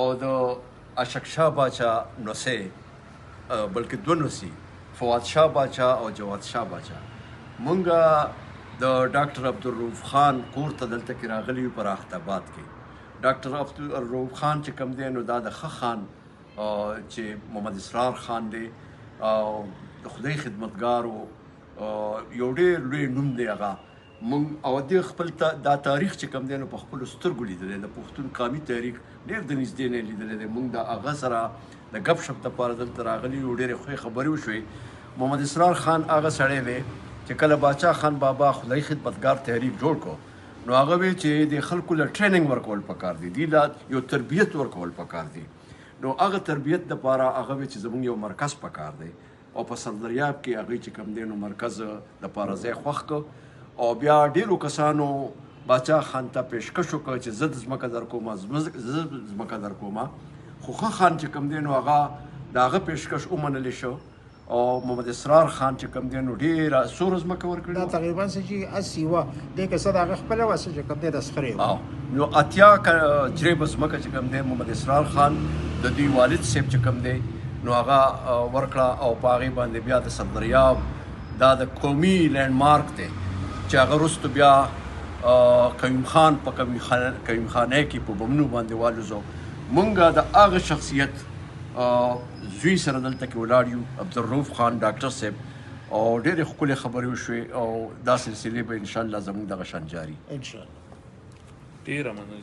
او د اشک شاه باچا نوسې بلکې دوه نوسي فواد شاه باچا او جواد شاه باچا مونږ د ډاکټر عبدالرؤف خان کور ته دلته کې راغلي یو په راحتاباد کې. ډاکټر عبدالرؤف خان چې کوم دی نو دا د ښه خان چې محمد اسرار خان دی او د خدای خدمتګار و یو ډېر لوی نوم دی هغه مونږ او دې خپل دا تاریخ چې کوم دی نو په خپلو سترګو لیدلی د پښتون قامي تاریخ ډېر د نږدې نه لیدلی دی. مونږ د هغه سره د ګپ شپ دپاره دلته راغلي یو ډېرې ښې خبرې وشوې. محمد اسرار خان هغه سړی دی چې کله باچا خان بابا خدای خدمتګار تحریک جوړ کړو نو هغه وی چې د خلکو له ټریننګ ورکول پکار دي دی لا یو تربیت ورکول پکار دي. نو هغه تربیت دپاره هغه وی چې زموږ یو مرکز پکار دی او په سردریاب کې هغې چې کوم دی نو مرکز دپاره ځای خوښ کړ او بیا ډېرو کسانو باچا خان ته پیشکش وکړ چې زه ځمکه در کومه زه ځمکه در کومه خو ښه خان چې کوم دی نو هغه د هغه پیشکش ومنلی شو او محمد اسرار خان چې کوم دی نو ډېره څومره ځمکه ورکړې دا تقریبا څه چې 80 وه دې کې څه د هغه خپله وه څه چې کوم دی د سخرې وه نو اتیا جریبه ځمکه چې کوم دی محمد اسرار خان د دوی والد صاحب چې کوم دی نو هغه ورکړه او په هغې باندې بیا د سردریاب دا د قومي لینډ مارک دی چې هغه وروستو بیا قیوم خان په قیوم خانۍ کې په بمونو باندې والوزو. مونږ د هغه شخصیت زوی سره دلته کې ولاړ یو عبدالرؤف خان ډاکټر صاحب او ډېرې ښکلې خبرې وشوې او دا سلسلې به انشاءالله زموږ دغه شان جاري انشاءالله. ډېره مننه.